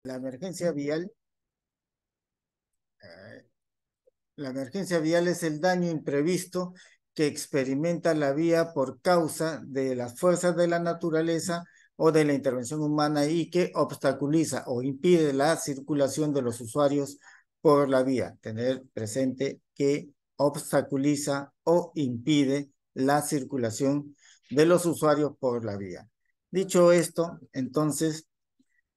La emergencia vial, eh, la emergencia vial es el daño imprevisto que experimenta la vía por causa de las fuerzas de la naturaleza o de la intervención humana y que obstaculiza o impide la circulación de los usuarios por la vía. Tener presente que obstaculiza o impide la circulación de los usuarios por la vía. Dicho esto, entonces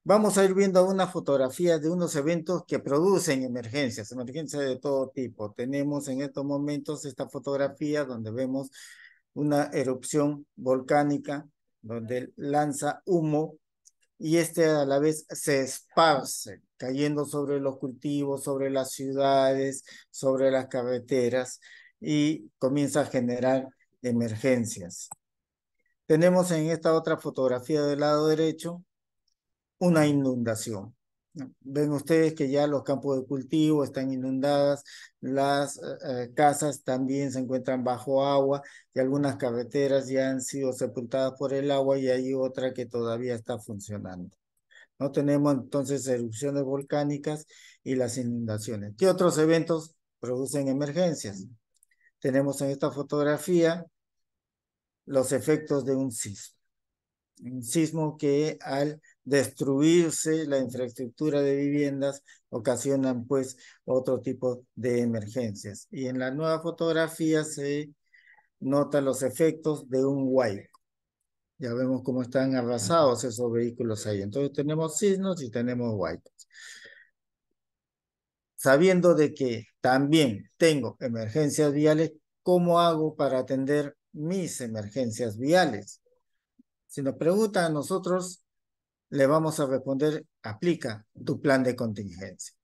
vamos a ir viendo una fotografía de unos eventos que producen emergencias, emergencias de todo tipo. Tenemos en estos momentos esta fotografía donde vemos una erupción volcánica donde lanza humo y este a la vez se esparce, cayendo sobre los cultivos, sobre las ciudades, sobre las carreteras y comienza a generar emergencias. Tenemos en esta otra fotografía del lado derecho una inundación. Ven ustedes que ya los campos de cultivo están inundadas, las casas también se encuentran bajo agua y algunas carreteras ya han sido sepultadas por el agua y hay otra que todavía está funcionando. No tenemos entonces erupciones volcánicas y las inundaciones. ¿Qué otros eventos producen emergencias? Tenemos en esta fotografía los efectos de un sismo que al destruirse la infraestructura de viviendas ocasionan pues otro tipo de emergencias. Y en la nueva fotografía se notan los efectos de un huaico. Ya vemos cómo están arrasados esos vehículos ahí. Entonces tenemos sismos y tenemos huaicos. Sabiendo de que también tengo emergencias viales, ¿cómo hago para atender mis emergencias viales? Si nos preguntan a nosotros, le vamos a responder, aplica tu plan de contingencia.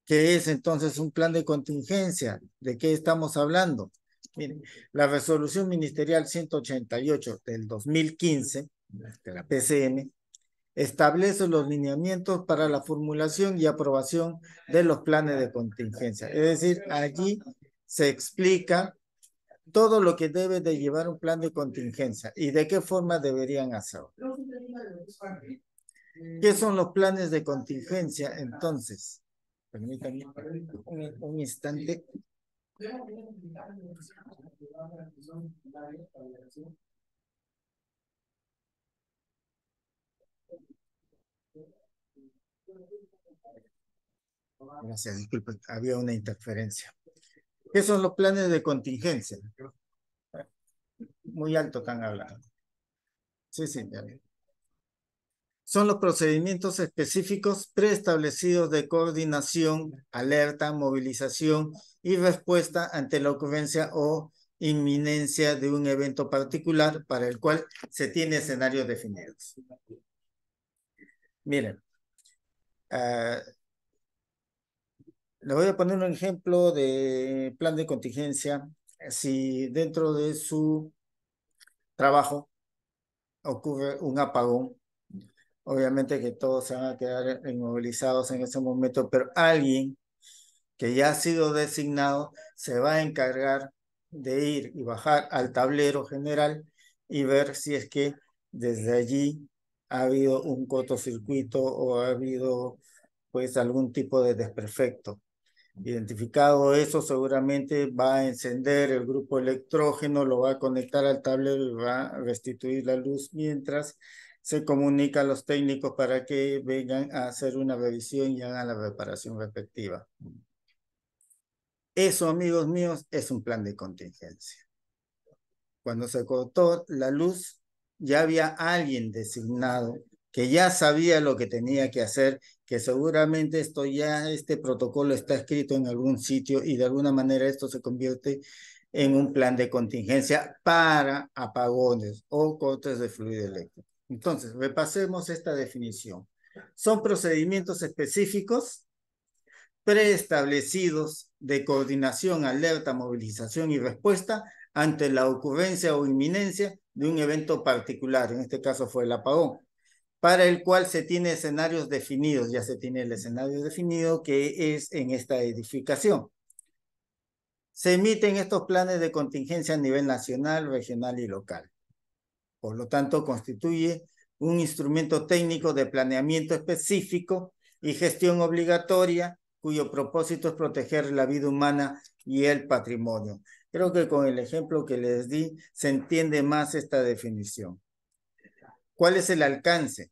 ¿Qué es entonces un plan de contingencia? ¿De qué estamos hablando? Miren, la resolución ministerial 188 del 2015 de la PCM establece los lineamientos para la formulación y aprobación de los planes de contingencia. Es decir, allí se explica todo lo que debe de llevar un plan de contingencia y de qué forma deberían hacerlo. ¿Qué son los planes de contingencia entonces? Permítanme un instante. Gracias, disculpen, había una interferencia. ¿Qué son los planes de contingencia? Muy alto están hablando. Sí, sí, ya. Son los procedimientos específicos preestablecidos de coordinación, alerta, movilización y respuesta ante la ocurrencia o inminencia de un evento particular para el cual se tiene escenarios definidos. Miren, le voy a poner un ejemplo de plan de contingencia. Si dentro de su trabajo ocurre un apagón, obviamente que todos se van a quedar inmovilizados en ese momento, pero alguien que ya ha sido designado se va a encargar de ir y bajar al tablero general y ver si es que desde allí ha habido un cortocircuito o ha habido pues algún tipo de desperfecto. Identificado eso, seguramente va a encender el grupo electrógeno, lo va a conectar al tablero y va a restituir la luz mientras se comunica a los técnicos para que vengan a hacer una revisión y hagan la reparación respectiva. Eso, amigos míos, es un plan de contingencia. Cuando se cortó la luz, ya había alguien designado que ya sabía lo que tenía que hacer, que seguramente este protocolo está escrito en algún sitio y de alguna manera esto se convierte en un plan de contingencia para apagones o cortes de fluido eléctrico. Entonces, repasemos esta definición. Son procedimientos específicos preestablecidos de coordinación, alerta, movilización y respuesta ante la ocurrencia o inminencia de un evento particular, en este caso fue el apagón, para el cual se tiene escenarios definidos, ya se tiene el escenario definido que es en esta edificación. Se emiten estos planes de contingencia a nivel nacional, regional y local. Por lo tanto, constituye un instrumento técnico de planeamiento específico y gestión obligatoria, cuyo propósito es proteger la vida humana y el patrimonio. Creo que con el ejemplo que les di se entiende más esta definición. ¿Cuál es el alcance?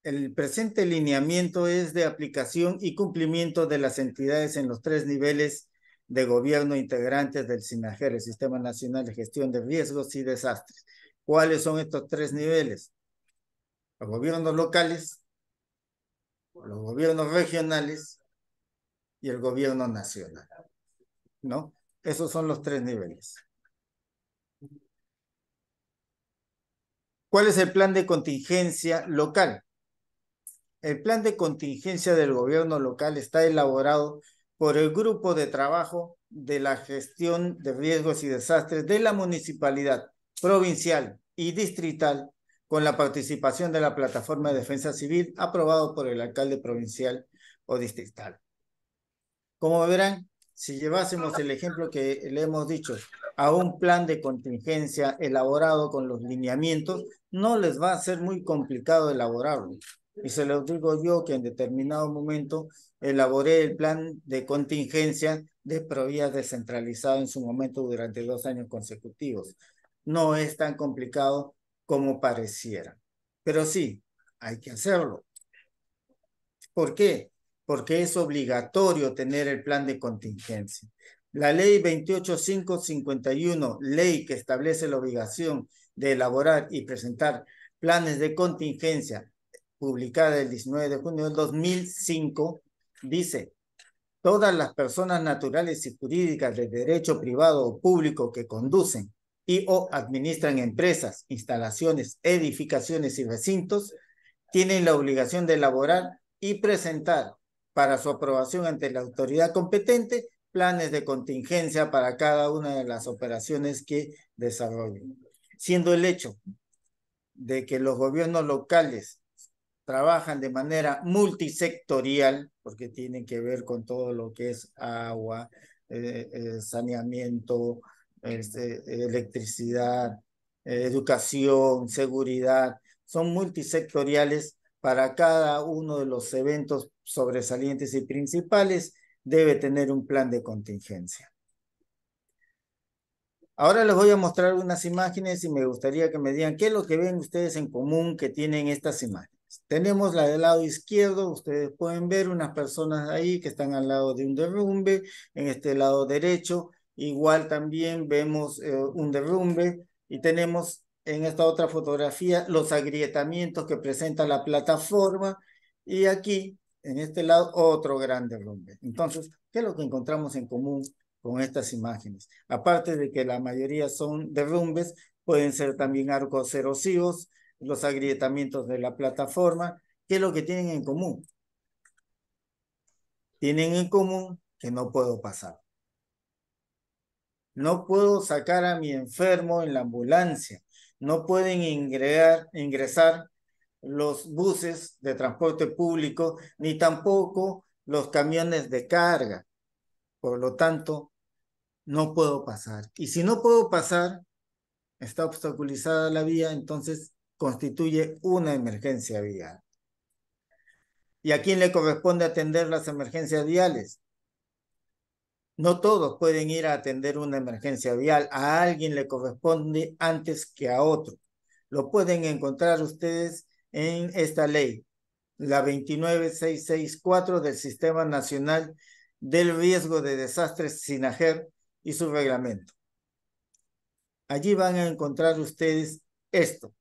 El presente lineamiento es de aplicación y cumplimiento de las entidades en los 3 niveles de gobierno integrantes del SINAGER, el Sistema Nacional de Gestión de Riesgos y Desastres. ¿Cuáles son estos 3 niveles? Los gobiernos locales, los gobiernos regionales y el gobierno nacional, ¿no? Esos son los 3 niveles. ¿Cuál es el plan de contingencia local? El plan de contingencia del gobierno local está elaborado por el grupo de trabajo de la gestión de riesgos y desastres de la municipalidad provincial y distrital, con la participación de la plataforma de defensa civil aprobado por el alcalde provincial o distrital. Como verán, si llevásemos el ejemplo que le hemos dicho a un plan de contingencia elaborado con los lineamientos, no les va a ser muy complicado elaborarlo. Y se lo digo yo que en determinado momento elaboré el plan de contingencia de Provías descentralizado en su momento durante 2 años consecutivos. No es tan complicado como pareciera, pero sí, hay que hacerlo. ¿Por qué? Porque es obligatorio tener el plan de contingencia. La ley 28551, ley que establece la obligación de elaborar y presentar planes de contingencia, publicada el 19 de junio del 2005, dice: todas las personas naturales y jurídicas de derecho privado o público que conducen y o administran empresas, instalaciones, edificaciones y recintos tienen la obligación de elaborar y presentar para su aprobación ante la autoridad competente planes de contingencia para cada una de las operaciones que desarrollen. Siendo el hecho de que los gobiernos locales trabajan de manera multisectorial, porque tienen que ver con todo lo que es agua, saneamiento, electricidad, educación, seguridad, son multisectoriales. Para cada uno de los eventos sobresalientes y principales debe tener un plan de contingencia. Ahora les voy a mostrar unas imágenes y me gustaría que me digan qué es lo que ven ustedes en común que tienen estas imágenes. Tenemos la del lado izquierdo, ustedes pueden ver unas personas ahí que están al lado de un derrumbe. En este lado derecho igual también vemos un derrumbe y tenemos en esta otra fotografía los agrietamientos que presenta la plataforma y aquí en este lado otro gran derrumbe. Entonces, ¿qué es lo que encontramos en común con estas imágenes? Aparte de que la mayoría son derrumbes, pueden ser también arcos erosivos, los agrietamientos de la plataforma. ¿Qué es lo que tienen en común? Tienen en común que no puedo pasar. No puedo sacar a mi enfermo en la ambulancia. No pueden ingresar los buses de transporte público, ni tampoco los camiones de carga. Por lo tanto, no puedo pasar. Y si no puedo pasar, está obstaculizada la vía, entonces constituye una emergencia vial. ¿Y a quién le corresponde atender las emergencias viales? No todos pueden ir a atender una emergencia vial. A alguien le corresponde antes que a otro. Lo pueden encontrar ustedes en esta ley, la 29664 del Sistema Nacional del Riesgo de Desastres SINAGER y su reglamento. Allí van a encontrar ustedes esto,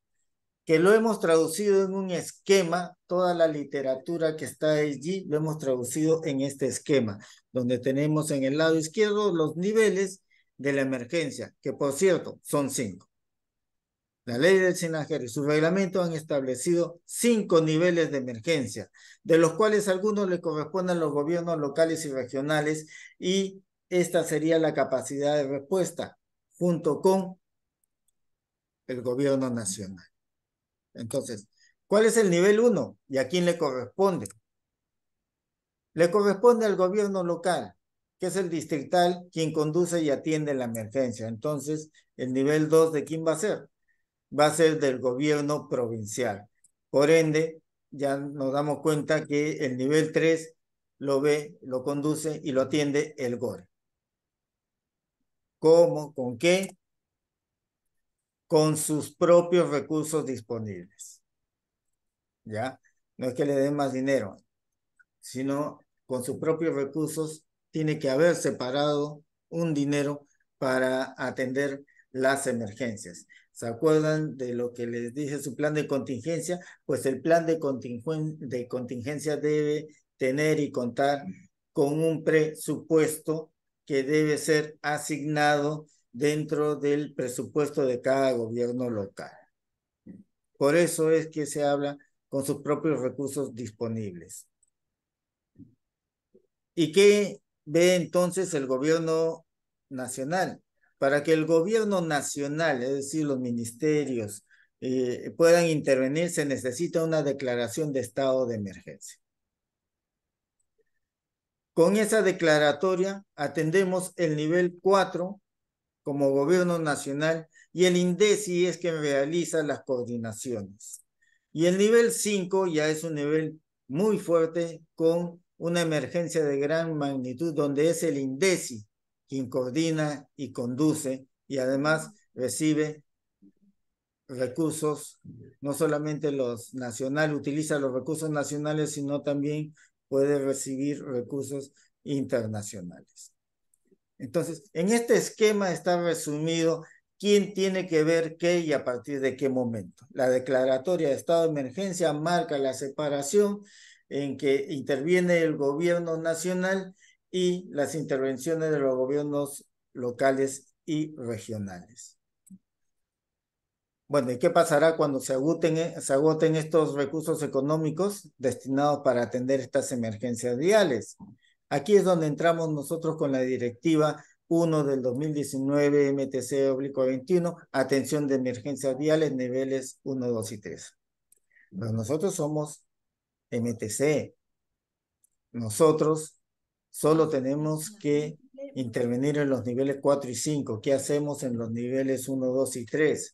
que lo hemos traducido en un esquema. Toda la literatura que está allí lo hemos traducido en este esquema, donde tenemos en el lado izquierdo los niveles de la emergencia, que por cierto son 5. La ley del SINAGER y su reglamento han establecido 5 niveles de emergencia, de los cuales algunos le corresponden a los gobiernos locales y regionales, y esta sería la capacidad de respuesta, junto con el gobierno nacional. Entonces, ¿cuál es el nivel 1 y a quién le corresponde? Le corresponde al gobierno local, que es el distrital, quien conduce y atiende la emergencia. Entonces, el nivel 2, ¿de quién va a ser? va a ser del gobierno provincial. Por ende, ya nos damos cuenta que el nivel 3 lo ve, lo conduce y lo atiende el GORE. ¿Cómo? ¿Con qué? Con sus propios recursos disponibles. ¿Ya? No es que le den más dinero, sino con sus propios recursos tiene que haber separado un dinero para atender las emergencias. ¿Se acuerdan de lo que les dije, su plan de contingencia? Pues el plan de contingencia debe tener y contar con un presupuesto que debe ser asignado dentro del presupuesto de cada gobierno local. Por eso es que se habla con sus propios recursos disponibles. ¿Y qué ve entonces el gobierno nacional? Para que el gobierno nacional, es decir, los ministerios, puedan intervenir, se necesita una declaración de estado de emergencia. Con esa declaratoria atendemos el nivel 4 como gobierno nacional y el INDECI es quien realiza las coordinaciones. Y el nivel 5 ya es un nivel muy fuerte con una emergencia de gran magnitud donde es el INDECI quien coordina y conduce y además recibe recursos, no solamente los nacionales, utiliza los recursos nacionales, sino también puede recibir recursos internacionales. Entonces, en este esquema está resumido quién tiene que ver qué y a partir de qué momento. La declaratoria de estado de emergencia marca la separación en que interviene el gobierno nacional y las intervenciones de los gobiernos locales y regionales. Bueno, ¿y qué pasará cuando se agoten estos recursos económicos destinados para atender estas emergencias viales? Aquí es donde entramos nosotros con la directiva 1 del 2019 MTC/21, atención de emergencias viales, niveles 1, 2 y 3. Pero nosotros somos MTC. Nosotros solo tenemos que intervenir en los niveles 4 y 5. ¿Qué hacemos en los niveles 1, 2 y 3?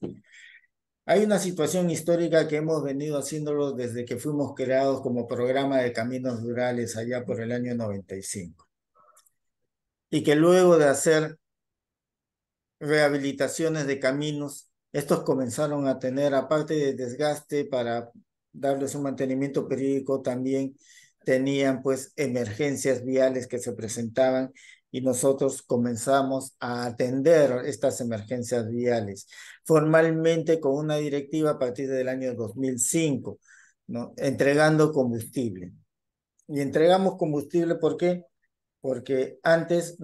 Hay una situación histórica que hemos venido haciéndolo desde que fuimos creados como programa de caminos rurales allá por el año 95. Y que luego de hacer rehabilitaciones de caminos, estos comenzaron a tener, aparte de desgaste para darles un mantenimiento periódico, también tenían pues emergencias viales que se presentaban y nosotros comenzamos a atender estas emergencias viales formalmente con una directiva a partir del año 2005, ¿no? Entregando combustible. Y entregamos combustible, ¿por qué? Porque antes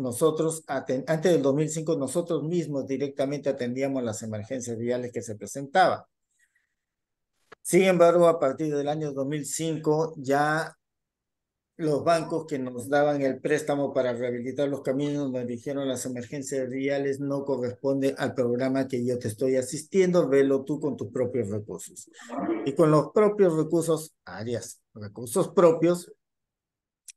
antes del 2005, nosotros mismos directamente atendíamos las emergencias viales que se presentaban. Sin embargo, a partir del año 2005, ya los bancos que nos daban el préstamo para rehabilitar los caminos nos dijeron las emergencias viales no corresponden al programa que yo te estoy asistiendo, velo tú con tus propios recursos. Y con los propios recursos, recursos propios,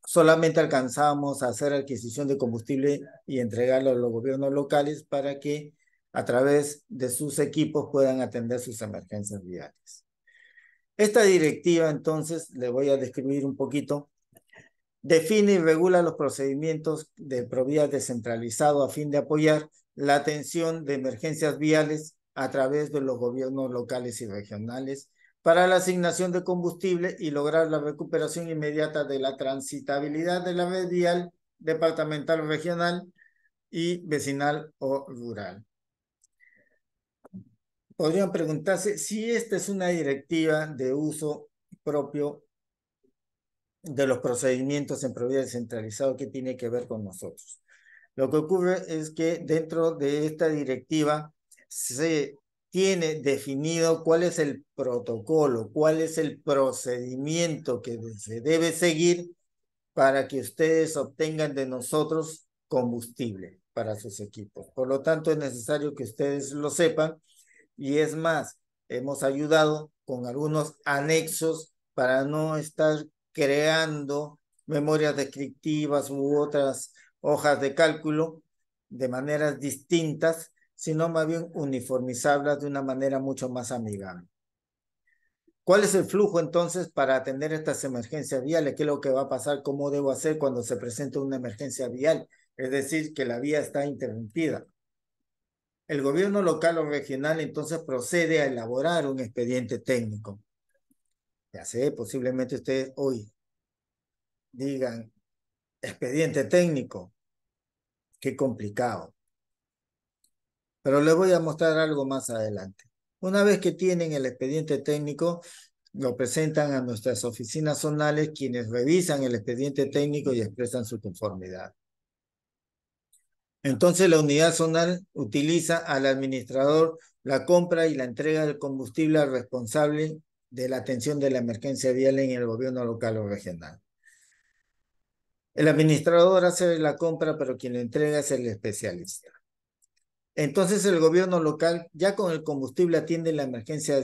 solamente alcanzamos a hacer adquisición de combustible y entregarlo a los gobiernos locales para que a través de sus equipos puedan atender sus emergencias viales. Esta directiva, entonces, le voy a describir un poquito, define y regula los procedimientos de Provías descentralizado a fin de apoyar la atención de emergencias viales a través de los gobiernos locales y regionales para la asignación de combustible y lograr la recuperación inmediata de la transitabilidad de la red vial departamental, regional y vecinal o rural. Podrían preguntarse si esta es una directiva de uso propio de los procedimientos en Provías descentralizado que tiene que ver con nosotros. Lo que ocurre es que dentro de esta directiva se tiene definido cuál es el protocolo, cuál es el procedimiento que se debe seguir para que ustedes obtengan de nosotros combustible para sus equipos. Por lo tanto, es necesario que ustedes lo sepan y es más, hemos ayudado con algunos anexos para no estar creando memorias descriptivas u otras hojas de cálculo de maneras distintas, sino más bien uniformizarlas de una manera mucho más amigable. ¿Cuál es el flujo entonces para atender estas emergencias viales? ¿Qué es lo que va a pasar? ¿Cómo debo hacer cuando se presenta una emergencia vial? Es decir, que la vía está interrumpida. El gobierno local o regional entonces procede a elaborar un expediente técnico. Ya sé, posiblemente ustedes hoy digan, expediente técnico, qué complicado. Pero les voy a mostrar algo más adelante. Una vez que tienen el expediente técnico, lo presentan a nuestras oficinas zonales, quienes revisan el expediente técnico y expresan su conformidad. Entonces la unidad zonal utiliza al administrador la compra y la entrega del combustible al responsable de la atención de la emergencia vial en el gobierno local o regional. El administrador hace la compra, pero quien la entrega es el especialista. Entonces el gobierno local ya con el combustible atiende la emergencia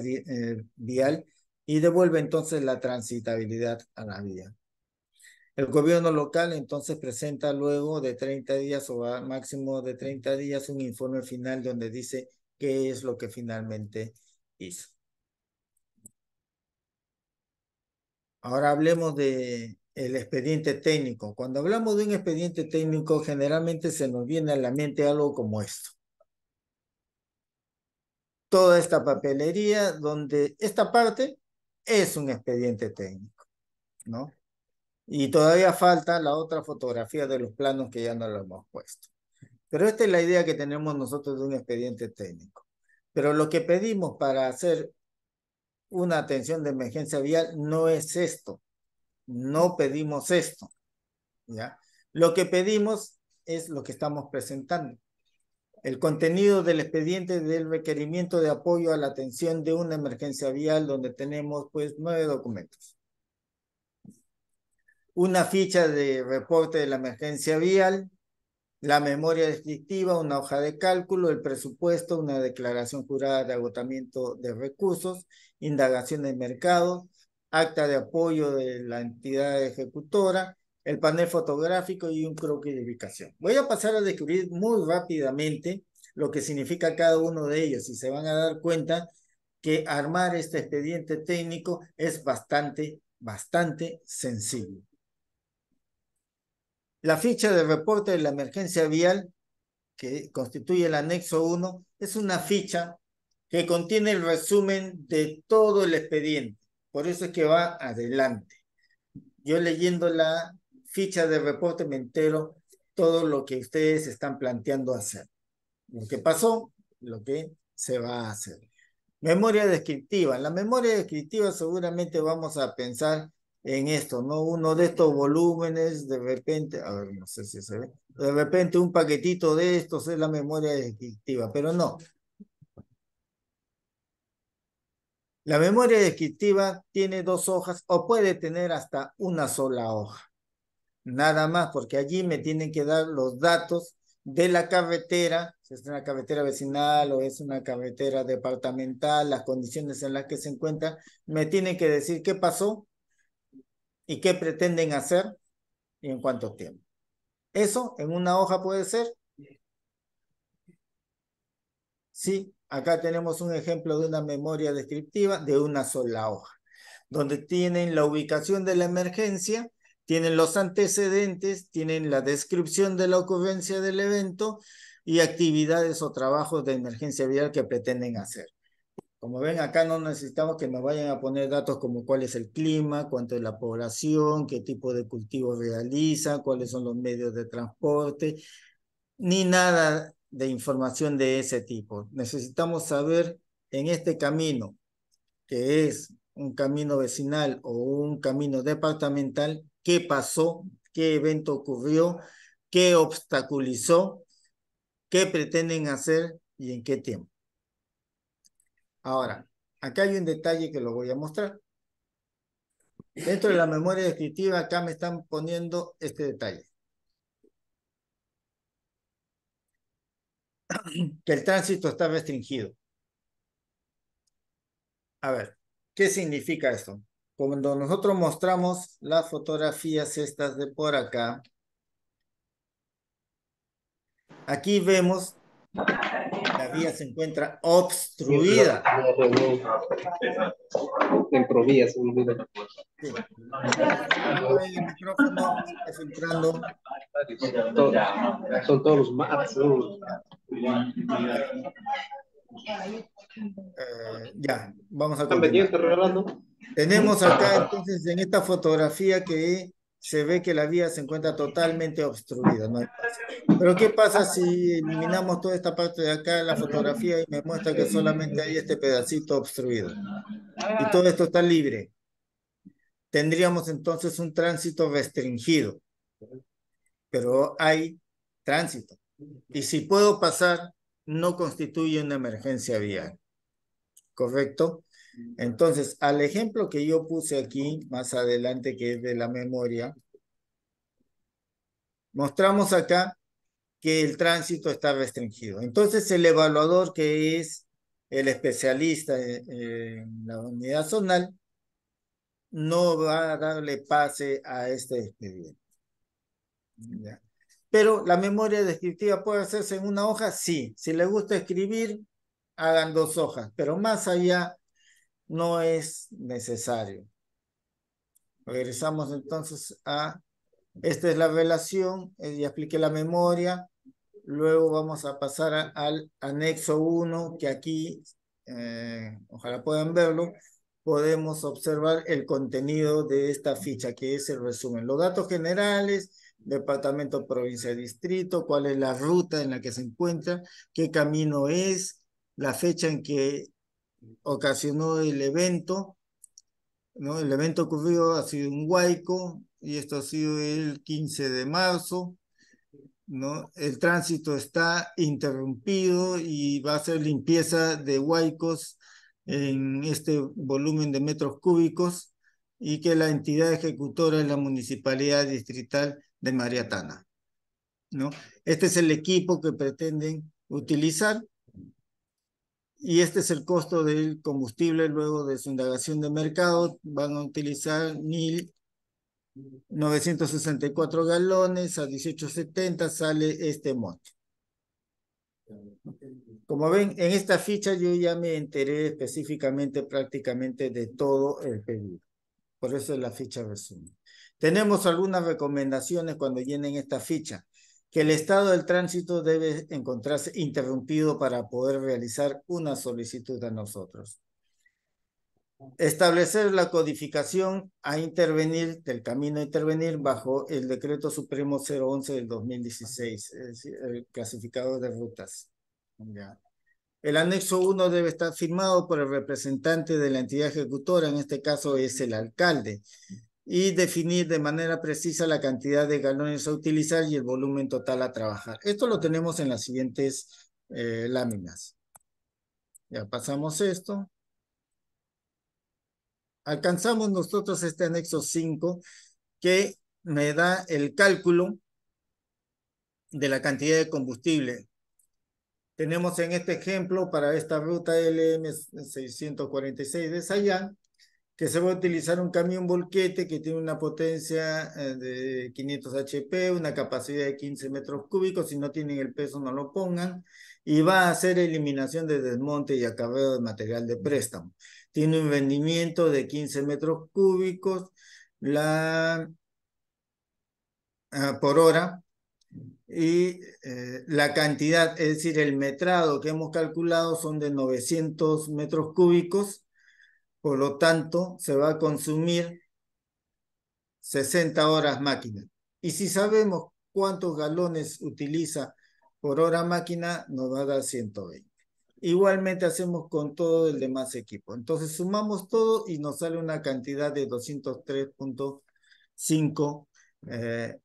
vial y devuelve entonces la transitabilidad a la vía. El gobierno local entonces presenta luego de 30 días o a máximo de 30 días un informe final donde dice qué es lo que finalmente hizo. Ahora hablemos de el expediente técnico. Cuando hablamos de un expediente técnico, generalmente se nos viene a la mente algo como esto. Toda esta papelería donde esta parte es un expediente técnico, ¿no? Y todavía falta la otra fotografía de los planos que ya no lo hemos puesto. Pero esta es la idea que tenemos nosotros de un expediente técnico. Pero lo que pedimos para hacer una atención de emergencia vial no es esto. No pedimos esto, ¿ya? Lo que pedimos es lo que estamos presentando. El contenido del expediente del requerimiento de apoyo a la atención de una emergencia vial donde tenemos pues 9 documentos. Una ficha de reporte de la emergencia vial, la memoria descriptiva, una hoja de cálculo, el presupuesto, una declaración jurada de agotamiento de recursos, indagación de mercado, acta de apoyo de la entidad ejecutora, el panel fotográfico y un croquis de ubicación. Voy a pasar a describir muy rápidamente lo que significa cada uno de ellos y se van a dar cuenta que armar este expediente técnico es bastante sencillo. La ficha de reporte de la emergencia vial, que constituye el anexo 1, es una ficha que contiene el resumen de todo el expediente. Por eso es que va adelante. Yo leyendo la ficha de reporte me entero todo lo que ustedes están planteando hacer. Lo que pasó, lo que se va a hacer. Memoria descriptiva. En la memoria descriptiva seguramente vamos a pensar en esto, ¿no? Uno de estos volúmenes, de repente, a ver, no sé si se ve, de repente un paquetito de estos es la memoria descriptiva, pero no. La memoria descriptiva tiene 2 hojas o puede tener hasta una sola hoja. Nada más, porque allí me tienen que dar los datos de la carretera, si es una carretera vecinal o es una carretera departamental, las condiciones en las que se encuentra, me tienen que decir qué pasó y qué pretenden hacer y en cuánto tiempo. Eso en una hoja puede ser. Sí, acá tenemos un ejemplo de una memoria descriptiva de una sola hoja, donde tienen la ubicación de la emergencia, tienen los antecedentes, tienen la descripción de la ocurrencia del evento y actividades o trabajos de emergencia vial que pretenden hacer. Como ven, acá no necesitamos que nos vayan a poner datos como cuál es el clima, cuánto es la población, qué tipo de cultivo realiza, cuáles son los medios de transporte, ni nada de información de ese tipo. Necesitamos saber en este camino, que es un camino vecinal o un camino departamental, qué pasó, qué evento ocurrió, qué obstaculizó, qué pretenden hacer y en qué tiempo. Ahora, acá hay un detalle que lo voy a mostrar. Dentro de la memoria descriptiva, acá me están poniendo este detalle. Que el tránsito está restringido. A ver, ¿qué significa esto? Cuando nosotros mostramos las fotografías estas de por acá, aquí vemos La vía se encuentra obstruida. Dentro vías, se me olvida. Sí. Como ven, el micrófono está filtrando. Son todos los maps, ¿no? Ya, vamos a Están continuar. vendiendo, regalando. Tenemos acá entonces en esta fotografía que se ve que la vía se encuentra totalmente obstruida, no hay paso. Pero ¿qué pasa si eliminamos toda esta parte de acá de la fotografía y me muestra que solamente hay este pedacito obstruido? Y todo esto está libre. Tendríamos entonces un tránsito restringido, pero hay tránsito. Y si puedo pasar, no constituye una emergencia vial, ¿correcto? Entonces, al ejemplo que yo puse aquí, más adelante, que es de la memoria, mostramos acá que el tránsito está restringido. Entonces, el evaluador, que es el especialista en la unidad zonal, no va a darle pase a este expediente. ¿Ya? Pero la memoria descriptiva puede hacerse en una hoja, sí. Si les gusta escribir, hagan 2 hojas, pero más allá no es necesario. Regresamos entonces a, esta es la relación, ya expliqué la memoria, luego vamos a pasar al anexo 1, que aquí, ojalá puedan verlo, podemos observar el contenido de esta ficha, que es el resumen. Los datos generales, departamento, provincia, distrito, cuál es la ruta en la que se encuentra, qué camino es, la fecha en que ocasionó el evento, ¿no? El evento ocurrido ha sido en Huayco y esto ha sido el 15 de marzo, ¿no? El tránsito está interrumpido y va a ser limpieza de huaicos en este volumen de metros cúbicos y que la entidad ejecutora es la Municipalidad Distrital de Mariatana, ¿no? Este es el equipo que pretenden utilizar y este es el costo del combustible luego de su indagación de mercado. Van a utilizar 1.964 galones a 18.70, sale este monto. Como ven, en esta ficha yo ya me enteré específicamente prácticamente de todo el pedido. Por eso es la ficha resumen. Tenemos algunas recomendaciones cuando llenen esta ficha. Que el estado del tránsito debe encontrarse interrumpido para poder realizar una solicitud a nosotros. Establecer la codificación a intervenir, del camino a intervenir bajo el Decreto Supremo 011 del 2016, es decir, el clasificador de rutas. Ya. El anexo 1 debe estar firmado por el representante de la entidad ejecutora, en este caso es el alcalde, y definir de manera precisa la cantidad de galones a utilizar y el volumen total a trabajar. Esto lo tenemos en las siguientes láminas. Ya pasamos esto. Alcanzamos nosotros este anexo 5 que me da el cálculo de la cantidad de combustible. Tenemos en este ejemplo para esta ruta LM646 de Sayán, que se va a utilizar un camión volquete que tiene una potencia de 500 HP, una capacidad de 15 metros cúbicos, si no tienen el peso no lo pongan, y va a hacer eliminación de desmonte y acarreo de material de préstamo. Tiene un rendimiento de 15 metros cúbicos por hora, y la cantidad, es decir, el metrado que hemos calculado son de 900 metros cúbicos, por lo tanto, se va a consumir 60 horas máquina. Y si sabemos cuántos galones utiliza por hora máquina, nos va a dar 120. Igualmente hacemos con todo el demás equipo. Entonces sumamos todo y nos sale una cantidad de 203.5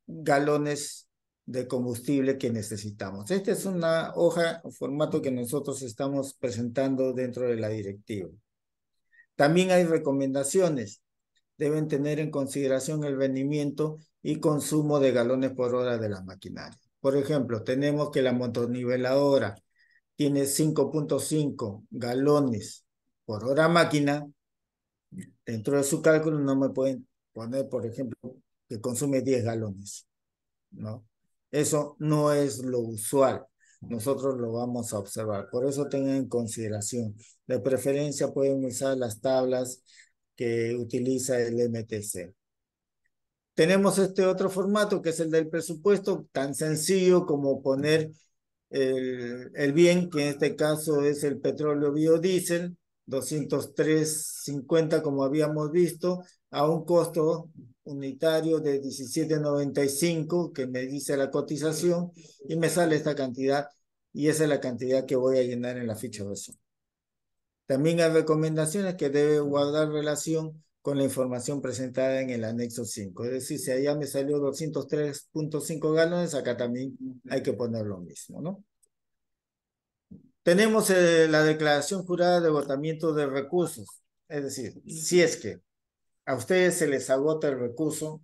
galones de combustible que necesitamos. Esta es una hoja o formato que nosotros estamos presentando dentro de la directiva. También hay recomendaciones. Deben tener en consideración el rendimiento y consumo de galones por hora de la maquinaria. Por ejemplo, tenemos que la motoniveladora tiene 5.5 galones por hora máquina. Dentro de su cálculo no me pueden poner, por ejemplo, que consume 10 galones, ¿no? Eso no es lo usual. nosotros lo vamos a observar. Por eso tengan en consideración. De preferencia pueden usar las tablas que utiliza el MTC. Tenemos este otro formato que es el del presupuesto, tan sencillo como poner el bien, que en este caso es el petróleo biodiesel, 203.50 como habíamos visto, a un costo unitario de 17.95 que me dice la cotización y me sale esta cantidad y esa es la cantidad que voy a llenar en la ficha de resumen. También hay recomendaciones que debe guardar relación con la información presentada en el anexo 5. Es decir, si allá me salió 203.5 galones, acá también hay que poner lo mismo, ¿no? Tenemos la declaración jurada de agotamiento de recursos. Es decir, si es que a ustedes se les agota el recurso,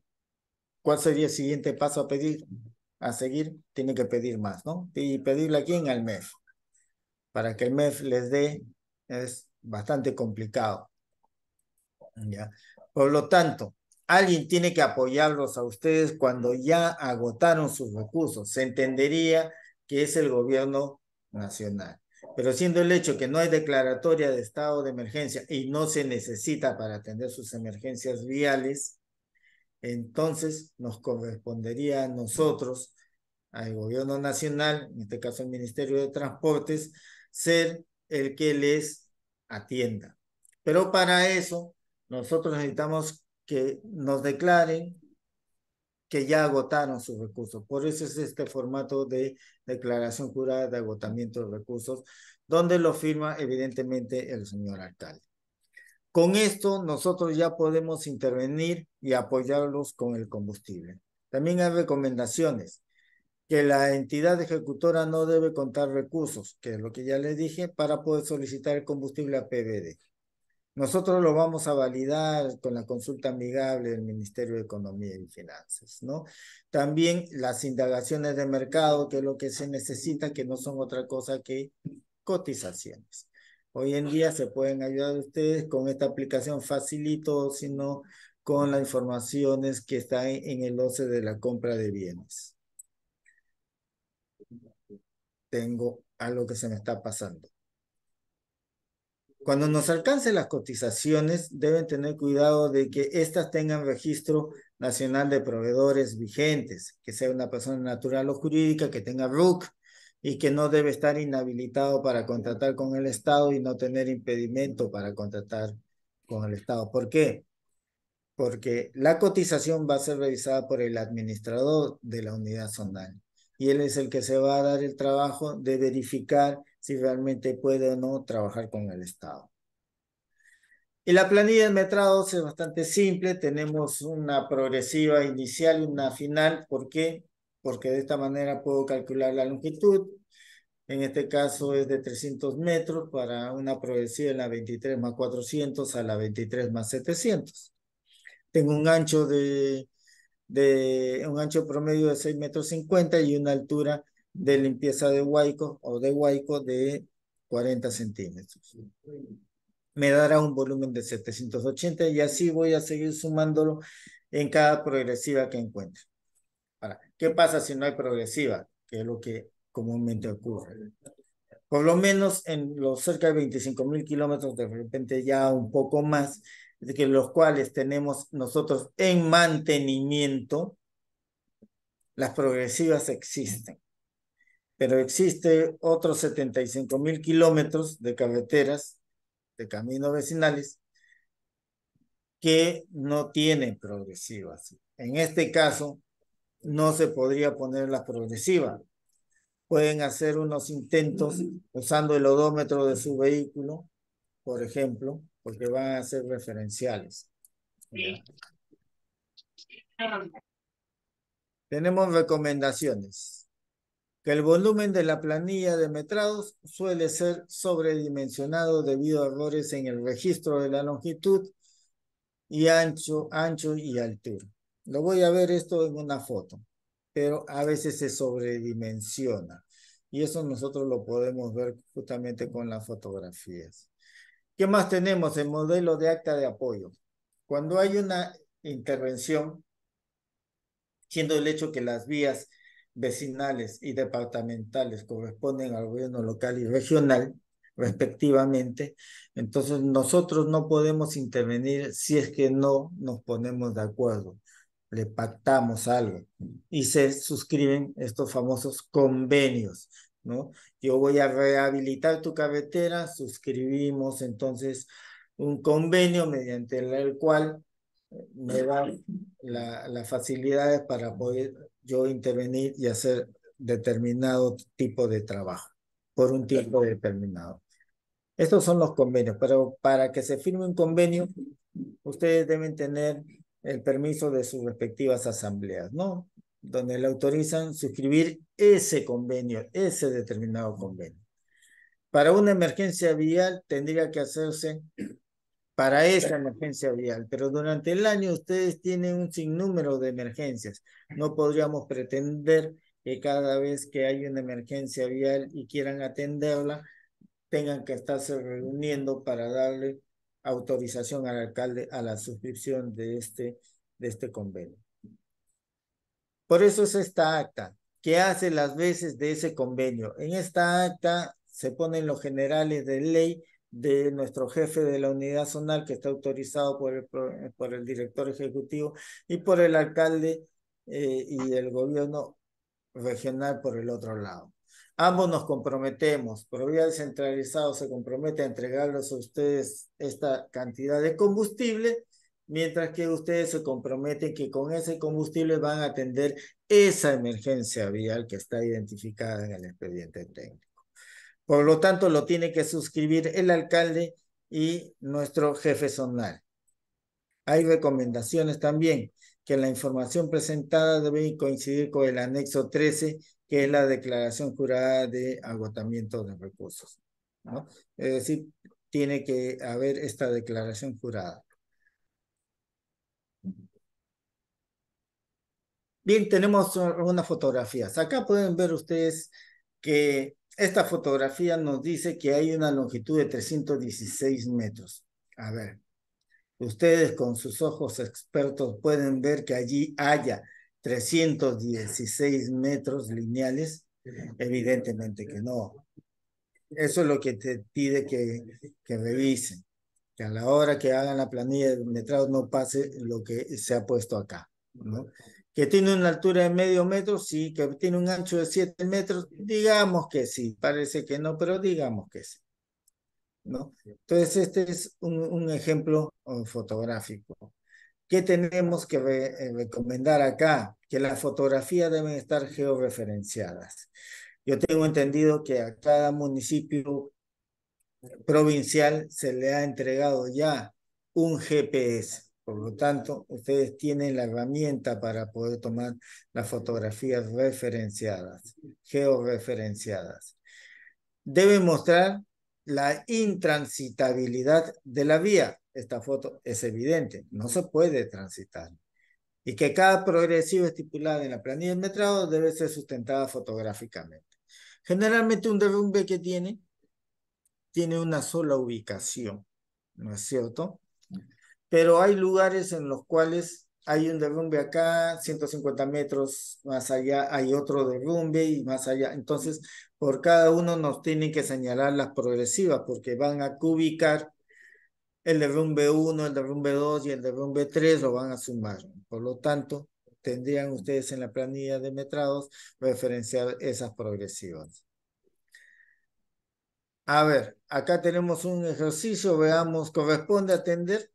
¿cuál sería el siguiente paso a pedir? A seguir, tienen que pedir más, ¿no? Y pedirle a quién, al MEF. Para que el MEF les dé, es bastante complicado. ¿Ya? Por lo tanto, alguien tiene que apoyarlos a ustedes cuando ya agotaron sus recursos. Se entendería que es el gobierno nacional. Pero siendo el hecho que no hay declaratoria de estado de emergencia y no se necesita para atender sus emergencias viales, entonces nos correspondería a nosotros, al gobierno nacional, en este caso el Ministerio de Transportes, ser el que les atienda. Pero para eso, nosotros necesitamos que nos declaren que ya agotaron sus recursos. Por eso es este formato de declaración jurada de agotamiento de recursos, donde lo firma evidentemente el señor alcalde. Con esto nosotros ya podemos intervenir y apoyarlos con el combustible. También hay recomendaciones que la entidad ejecutora no debe contar recursos, que es lo que ya les dije, para poder solicitar el combustible a PBD. Nosotros lo vamos a validar con la consulta amigable del Ministerio de Economía y Finanzas, ¿no? También las indagaciones de mercado, que es lo que se necesita, que no son otra cosa que cotizaciones. Hoy en día se pueden ayudar ustedes con esta aplicación facilito, sino con las informaciones que están en el OCE de la compra de bienes. Tengo algo que se me está pasando. Cuando nos alcancen las cotizaciones, deben tener cuidado de que éstas tengan registro nacional de proveedores vigentes, que sea una persona natural o jurídica, que tenga RUC y que no debe estar inhabilitado para contratar con el Estado y no tener impedimento para contratar con el Estado. ¿Por qué? Porque la cotización va a ser revisada por el administrador de la unidad zonal y él es el que se va a dar el trabajo de verificar si realmente puede o no trabajar con el Estado. Y la planilla de metrados es bastante simple, tenemos una progresiva inicial y una final. ¿Por qué? Porque de esta manera puedo calcular la longitud. En este caso es de 300 metros para una progresiva en la 23 más 400 a la 23 más 700. Tengo un ancho un ancho promedio de 6 metros 50 y una altura de limpieza de huaico o de huaico de 40 centímetros. Me dará un volumen de 780 y así voy a seguir sumándolo en cada progresiva que encuentre. Ahora, ¿qué pasa si no hay progresiva? Que es lo que comúnmente ocurre. Por lo menos en los cerca de 25.000 kilómetros, de repente ya un poco más, de que los cuales tenemos nosotros en mantenimiento, las progresivas existen. Pero existe otros 75.000 kilómetros de carreteras, de caminos vecinales, que no tienen progresivas. En este caso, no se podría poner la progresiva. Pueden hacer unos intentos usando el odómetro de su vehículo, por ejemplo, porque van a ser referenciales. ¿Ya? Tenemos recomendaciones. Que el volumen de la planilla de metrados suele ser sobredimensionado debido a errores en el registro de la longitud y ancho y altura. Lo voy a ver esto en una foto, pero a veces se sobredimensiona y eso nosotros lo podemos ver justamente con las fotografías. ¿Qué más tenemos? El modelo de acta de apoyo. Cuando hay una intervención, siendo el hecho que las vías vecinales y departamentales corresponden al gobierno local y regional, respectivamente, entonces nosotros no podemos intervenir si es que no nos ponemos de acuerdo, le pactamos algo y se suscriben estos famosos convenios, ¿no? Yo voy a rehabilitar tu carretera, suscribimos entonces un convenio mediante el cual me da las facilidades para poder yo intervenir y hacer determinado tipo de trabajo por un tiempo determinado. Estos son los convenios, pero para que se firme un convenio, ustedes deben tener el permiso de sus respectivas asambleas, ¿no? Donde le autorizan suscribir ese convenio, ese determinado convenio. Para una emergencia vial tendría que hacerse para esa emergencia vial, pero durante el año ustedes tienen un sinnúmero de emergencias. No podríamos pretender que cada vez que hay una emergencia vial y quieran atenderla, tengan que estarse reuniendo para darle autorización al alcalde a la suscripción de este convenio. Por eso es esta acta, que hace las veces de ese convenio. En esta acta se ponen los generales de ley de nuestro jefe de la unidad zonal, que está autorizado por el director ejecutivo y por el alcalde y el gobierno regional por el otro lado. Ambos nos comprometemos, Provía Descentralizado se compromete a entregarles a ustedes esta cantidad de combustible, mientras que ustedes se comprometen que con ese combustible van a atender esa emergencia vial que está identificada en el expediente técnico. Por lo tanto, lo tiene que suscribir el alcalde y nuestro jefe zonal. Hay recomendaciones también que la información presentada debe coincidir con el anexo 13, que es la declaración jurada de agotamiento de recursos, ¿no? Es decir, tiene que haber esta declaración jurada. Bien, tenemos unas fotografías. Acá pueden ver ustedes que esta fotografía nos dice que hay una longitud de 316 metros. A ver, ustedes con sus ojos expertos pueden ver que allí haya 316 metros lineales. Evidentemente que no. Eso es lo que te pide que revisen, que a la hora que hagan la planilla de metrados no pase lo que se ha puesto acá, ¿no? Que tiene una altura de medio metro, sí, que tiene un ancho de 7 metros, digamos que sí, parece que no, pero digamos que sí, ¿no? Entonces, este es un ejemplo fotográfico. ¿Qué tenemos que recomendar acá? Que las fotografías deben estar georreferenciadas. Yo tengo entendido que a cada municipio provincial se le ha entregado ya un GPS. Por lo tanto, ustedes tienen la herramienta para poder tomar las fotografías referenciadas, georreferenciadas. Debe mostrar la intransitabilidad de la vía. Esta foto es evidente, no se puede transitar. Y que cada progresivo estipulado en la planilla de metrado debe ser sustentada fotográficamente. Generalmente un derrumbe que tiene una sola ubicación, ¿no es cierto? Pero hay lugares en los cuales hay un derrumbe acá, 150 metros más allá hay otro derrumbe y más allá. Entonces, por cada uno nos tienen que señalar las progresivas porque van a ubicar el derrumbe 1, el derrumbe 2 y el derrumbe 3 lo van a sumar. Por lo tanto, tendrían ustedes en la planilla de metrados referenciar esas progresivas. A ver, acá tenemos un ejercicio, veamos, corresponde atender.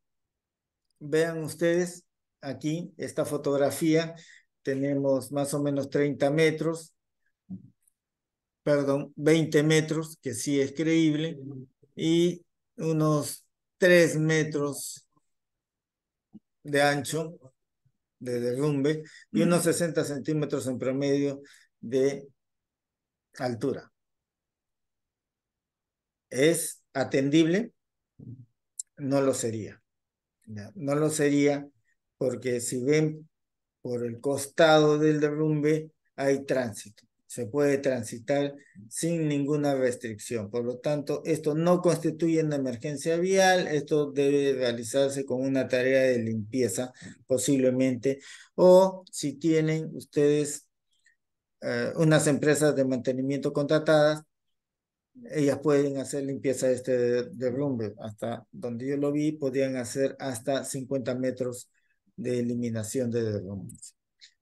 Vean ustedes aquí esta fotografía, tenemos más o menos 30 metros, perdón, 20 metros, que sí es creíble, y unos 3 metros de ancho de derrumbe y unos 60 centímetros en promedio de altura. ¿Es atendible? No lo sería. No lo sería porque si ven por el costado del derrumbe hay tránsito. Se puede transitar sin ninguna restricción. Por lo tanto, esto no constituye una emergencia vial, esto debe realizarse con una tarea de limpieza posiblemente, o si tienen ustedes unas empresas de mantenimiento contratadas, ellas pueden hacer limpieza de este derrumbe. Hasta donde yo lo vi, podían hacer hasta 50 metros de eliminación de derrumbes.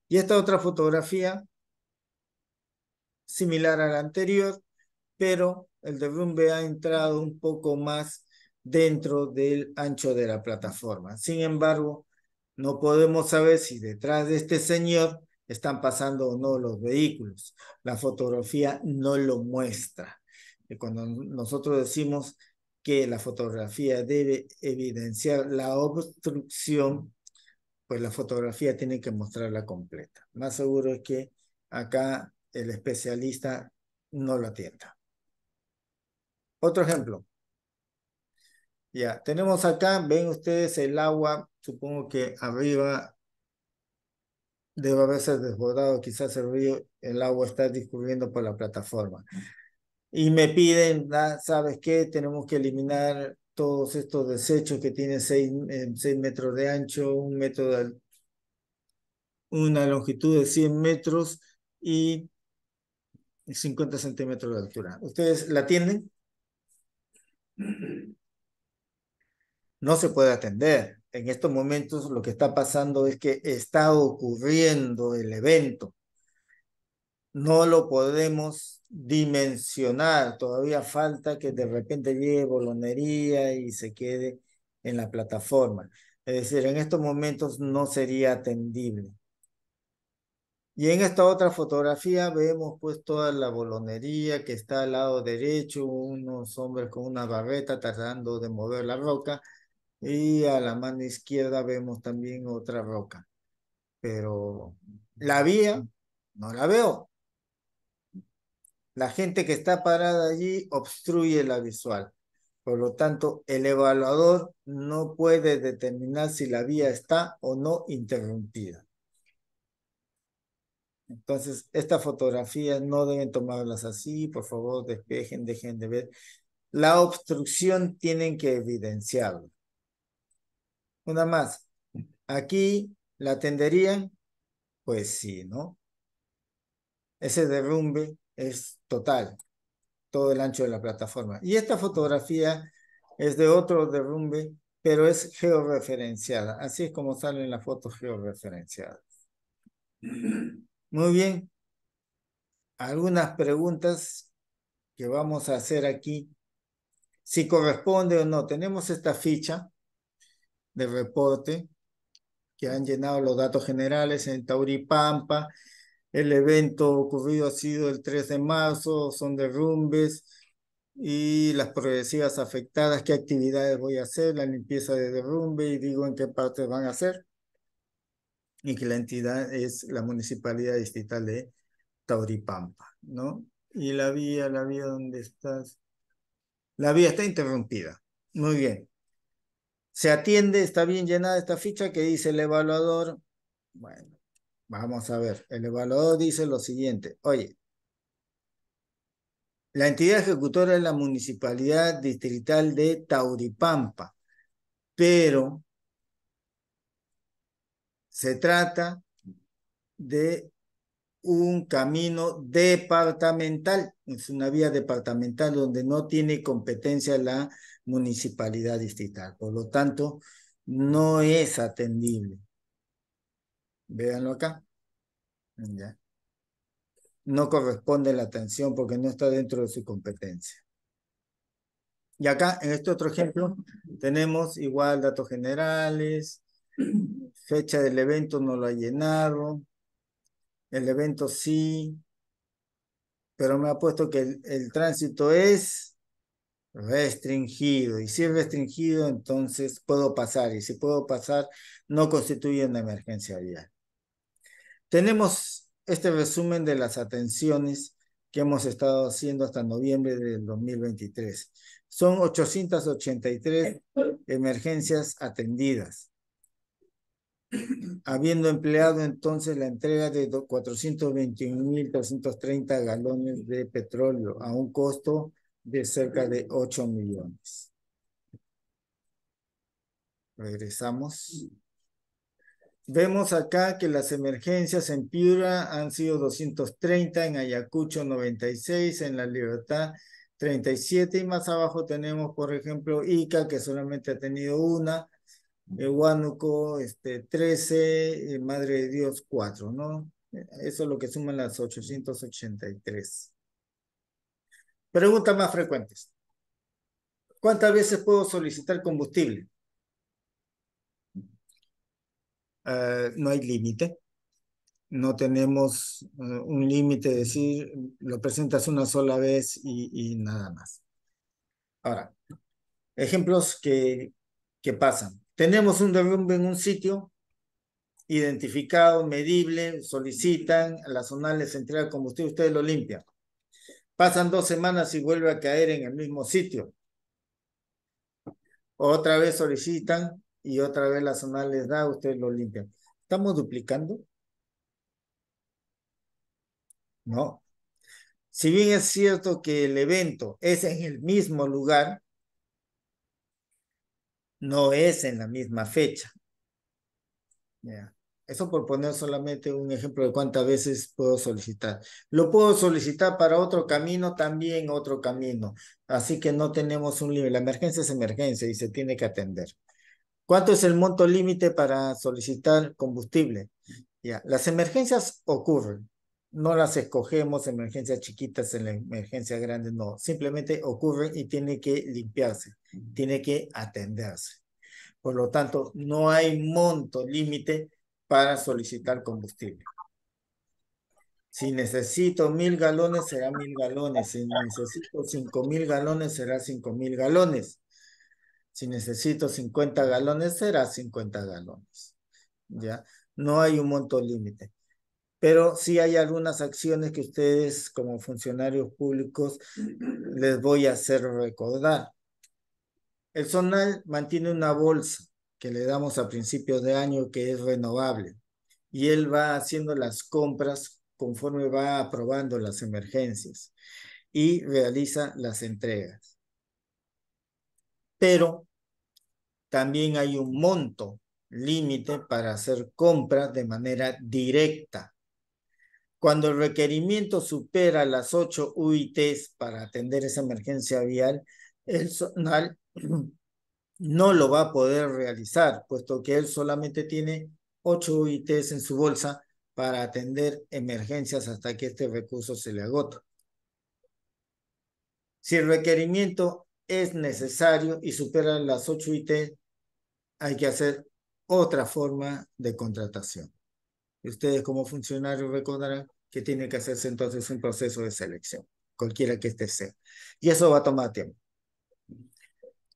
Y esta otra fotografía, similar a la anterior, pero el derrumbe ha entrado un poco más dentro del ancho de la plataforma. Sin embargo, no podemos saber si detrás de este señor están pasando o no los vehículos. La fotografía no lo muestra. Y cuando nosotros decimos que la fotografía debe evidenciar la obstrucción, pues la fotografía tiene que mostrarla completa. Más seguro es que acá el especialista no lo atienda. Otro ejemplo. Ya, tenemos acá, ven ustedes el agua, supongo que arriba debe haberse desbordado, quizás el río, el agua está discurriendo por la plataforma. Y me piden, ¿sabes qué? Tenemos que eliminar todos estos desechos que tienen 6 metros de ancho, una longitud de 100 metros y 50 centímetros de altura. ¿Ustedes la atienden? No se puede atender. En estos momentos lo que está pasando es que está ocurriendo el evento. No lo podemos dimensionar. Todavía falta que de repente llegue bolonería y se quede en la plataforma. Es decir, en estos momentos no sería atendible. Y en esta otra fotografía vemos pues toda la bolonería que está al lado derecho, unos hombres con una barreta tratando de mover la roca. Y a la mano izquierda vemos también otra roca. Pero la vía no la veo. La gente que está parada allí obstruye la visual. Por lo tanto, el evaluador no puede determinar si la vía está o no interrumpida. Entonces, estas fotografías no deben tomarlas así. Por favor, despejen, dejen de ver. La obstrucción tienen que evidenciarlo. Una más. Aquí la atenderían. Pues sí, ¿no? Ese derrumbe es total, todo el ancho de la plataforma. Y esta fotografía es de otro derrumbe, pero es georreferenciada. Así es como salen las fotos georreferenciadas. Muy bien. Algunas preguntas que vamos a hacer aquí. Si corresponde o no. Tenemos esta ficha de reporte que han llenado los datos generales en Tauripampa. El evento ocurrido ha sido el 3 de marzo, son derrumbes y las progresivas afectadas, qué actividades voy a hacer, la limpieza de derrumbe y digo en qué partes van a hacer. Y que la entidad es la Municipalidad Distrital de Tauripampa, ¿no? Y la vía donde estás, la vía está interrumpida. Muy bien. Se atiende, está bien llenada esta ficha que dice el evaluador. Bueno, vamos a ver. El evaluador dice lo siguiente. Oye, la entidad ejecutora es la Municipalidad Distrital de Tauripampa, pero se trata de un camino departamental, es una vía departamental donde no tiene competencia la Municipalidad Distrital, por lo tanto, no es atendible. Véanlo acá. Ya. No corresponde la atención porque no está dentro de su competencia. Y acá, en este otro ejemplo, tenemos igual datos generales, fecha del evento no lo ha llenado, el evento sí, pero me ha puesto que el tránsito es restringido, y si es restringido, entonces puedo pasar, y si puedo pasar, no constituye una emergencia vial. Tenemos este resumen de las atenciones que hemos estado haciendo hasta noviembre del 2023. Son 883 emergencias atendidas, habiendo empleado entonces la entrega de 421.330 galones de petróleo a un costo de cerca de 8 millones. Regresamos. Vemos acá que las emergencias en Piura han sido 230, en Ayacucho 96, en La Libertad 37 y más abajo tenemos, por ejemplo, Ica, que solamente ha tenido una, Huánuco 13, Madre de Dios 4, ¿no? Eso es lo que suman las 883. Preguntas más frecuentes. ¿Cuántas veces puedo solicitar combustible? No hay límite. No tenemos un límite, de decir, lo presentas una sola vez y nada más. Ahora, ejemplos que pasan. Tenemos un derrumbe en un sitio, identificado, medible, solicitan, a la zonal les entrega combustible, ustedes lo limpian. Pasan 2 semanas y vuelve a caer en el mismo sitio. Otra vez solicitan y otra vez la zonal les da, ustedes lo limpian. ¿Estamos duplicando? No. Si bien es cierto que el evento es en el mismo lugar, no es en la misma fecha. Yeah. Eso por poner solamente un ejemplo de cuántas veces puedo solicitar. Lo puedo solicitar para otro camino, también otro camino. Así que no tenemos un límite. La emergencia es emergencia y se tiene que atender. ¿Cuánto es el monto límite para solicitar combustible? Ya, las emergencias ocurren. No las escogemos, emergencias chiquitas, en la emergencia grande, no. Simplemente ocurren y tiene que limpiarse, tiene que atenderse. Por lo tanto, no hay monto límite para solicitar combustible. Si necesito 1000 galones, será 1000 galones. Si necesito 5000 galones, será 5000 galones. Si necesito 50 galones, será 50 galones. ¿Ya? No hay un monto límite. Pero sí hay algunas acciones que ustedes, como funcionarios públicos, les voy a hacer recordar. El SONAL mantiene una bolsa que le damos a principios de año que es renovable y él va haciendo las compras conforme va aprobando las emergencias y realiza las entregas. Pero también hay un monto límite para hacer compras de manera directa. Cuando el requerimiento supera las 8 UITs para atender esa emergencia vial, el SONAL no lo va a poder realizar, puesto que él solamente tiene 8 UITs en su bolsa para atender emergencias hasta que este recurso se le agota. Si el requerimiento es necesario y supera las 8 UIT, hay que hacer otra forma de contratación. Y ustedes como funcionarios recordarán que tiene que hacerse entonces un proceso de selección, cualquiera que este sea. Y eso va a tomar tiempo.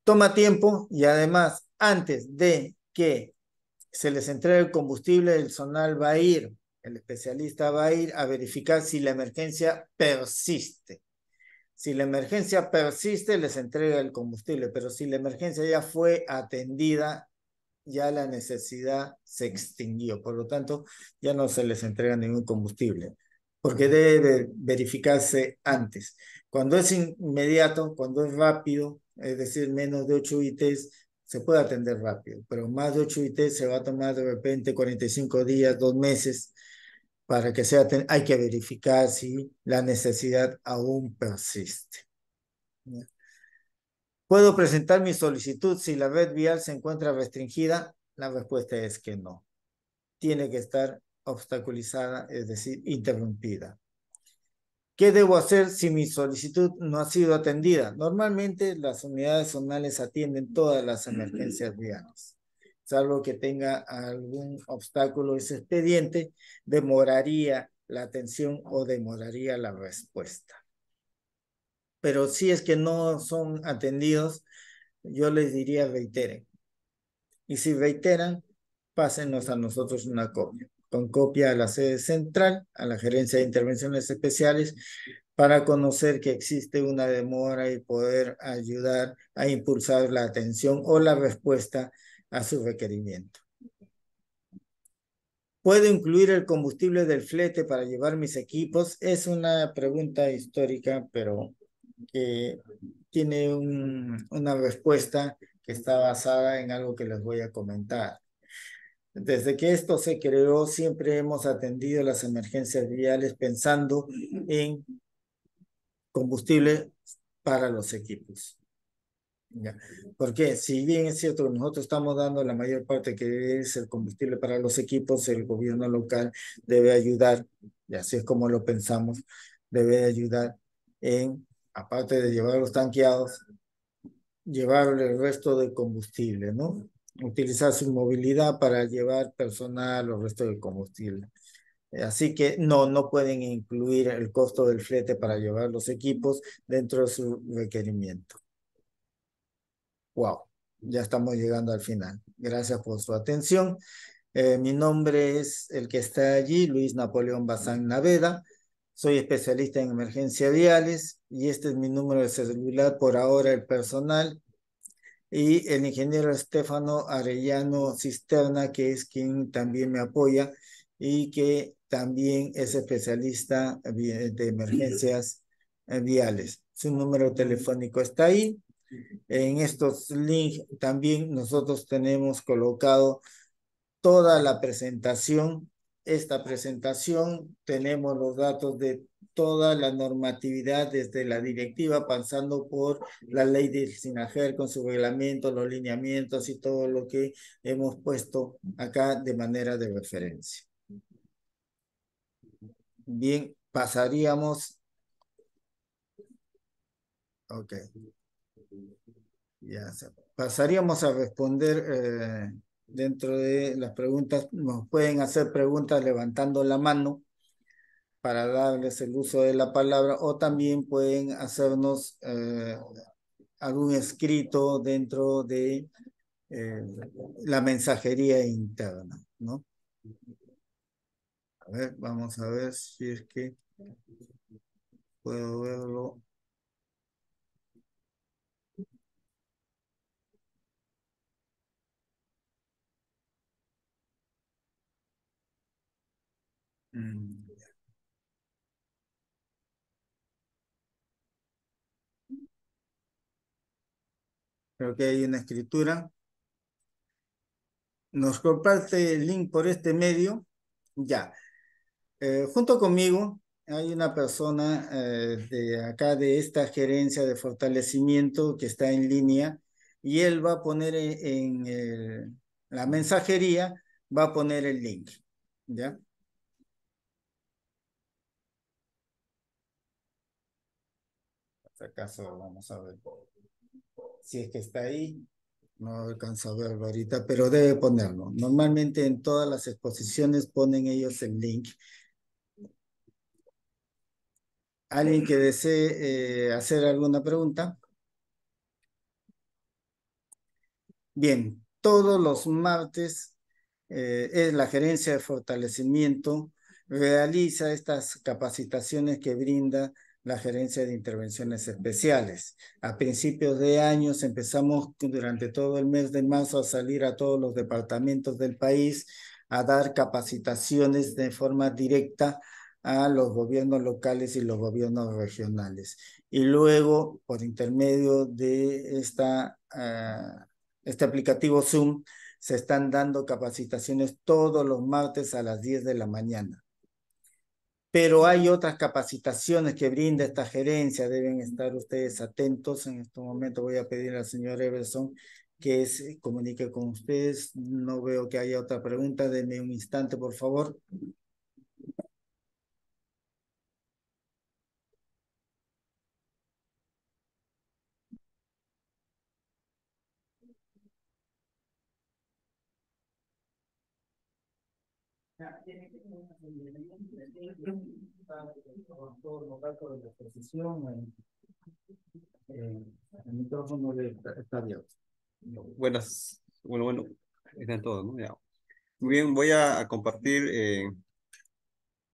Toma tiempo y además, antes de que se les entregue el combustible, el SONAL va a ir, el especialista va a ir a verificar si la emergencia persiste. Si la emergencia persiste, les entrega el combustible, pero si la emergencia ya fue atendida, ya la necesidad se extinguió. Por lo tanto, ya no se les entrega ningún combustible, porque debe verificarse antes. Cuando es inmediato, cuando es rápido, es decir, menos de 8 ITs, se puede atender rápido, pero más de 8 ITs se va a tomar de repente 45 días, 2 meses, para que sea, hay que verificar si la necesidad aún persiste. ¿Puedo presentar mi solicitud si la red vial se encuentra restringida? La respuesta es que no. Tiene que estar obstaculizada, es decir, interrumpida. ¿Qué debo hacer si mi solicitud no ha sido atendida? Normalmente las unidades zonales atienden todas las emergencias viales. Salvo que tenga algún obstáculo ese expediente, demoraría la atención o demoraría la respuesta. Pero si es que no son atendidos, yo les diría reiteren. Y si reiteran, pásenos a nosotros una copia. Con copia a la sede central, a la Gerencia de Intervenciones Especiales, para conocer que existe una demora y poder ayudar a impulsar la atención o la respuesta a su requerimiento. ¿Puedo incluir el combustible del flete para llevar mis equipos? Es una pregunta histórica, pero que tiene una respuesta que está basada en algo que les voy a comentar. Desde que esto se creó, siempre hemos atendido las emergencias viales pensando en combustible para los equipos. ¿Ya? Porque si bien es cierto que nosotros estamos dando la mayor parte que es el combustible para los equipos, el gobierno local debe ayudar, y así es como lo pensamos, debe ayudar en, aparte de llevarlos tanqueados, llevar el resto de combustible, ¿no? Utilizar su movilidad para llevar personal o resto de combustible. Así que no pueden incluir el costo del flete para llevar los equipos dentro de su requerimiento. Wow, ya estamos llegando al final. Gracias por su atención. Mi nombre es el que está allí, Luis Napoleón Bazán Naveda. Soy especialista en emergencias viales y este es mi número de celular por ahora, el personal. Y el ingeniero Estefano Arellano Cisterna, que es quien también me apoya y que también es especialista de emergencias viales. Su número telefónico está ahí. En estos links también nosotros tenemos colocado toda la presentación. Esta presentación tenemos los datos de toda la normatividad desde la directiva, pasando por la ley del SINAGER con su reglamento, los lineamientos y todo lo que hemos puesto acá de manera de referencia. Bien, pasaríamos. Ok. Ya, pasaríamos a responder dentro de las preguntas. Nos pueden hacer preguntas levantando la mano para darles el uso de la palabra o también pueden hacernos algún escrito dentro de eh, la mensajería interna, ¿no? A ver, vamos a ver si es que puedo verlo. Mm, Creo que hay una escritura. Nos comparte el link por este medio. Ya. Junto conmigo hay una persona de acá de esta gerencia de fortalecimiento que está en línea y él va a poner la mensajería, va a poner el link. ¿Ya? Por acaso vamos a ver si es que está ahí. No alcanzo a verlo ahorita, pero debe ponerlo. Normalmente en todas las exposiciones ponen ellos el link. ¿Alguien que desee hacer alguna pregunta? Bien, todos los martes es la gerencia de fortalecimiento, realiza estas capacitaciones que brinda la gerencia de intervenciones especiales. A principios de años empezamos durante todo el mes de marzo a salir a todos los departamentos del país a dar capacitaciones de forma directa a los gobiernos locales y los gobiernos regionales. Y luego, por intermedio de este aplicativo Zoom, se están dando capacitaciones todos los martes a las 10 de la mañana. Pero hay otras capacitaciones que brinda esta gerencia, deben estar ustedes atentos. En este momento voy a pedir al señor Everson que se comunique con ustedes. No veo que haya otra pregunta. Denme un instante, por favor. Todos los datos de la exposición, el micrófono está abierto. Buenas, bueno, están todos, ¿no? Ya. Muy bien, voy a compartir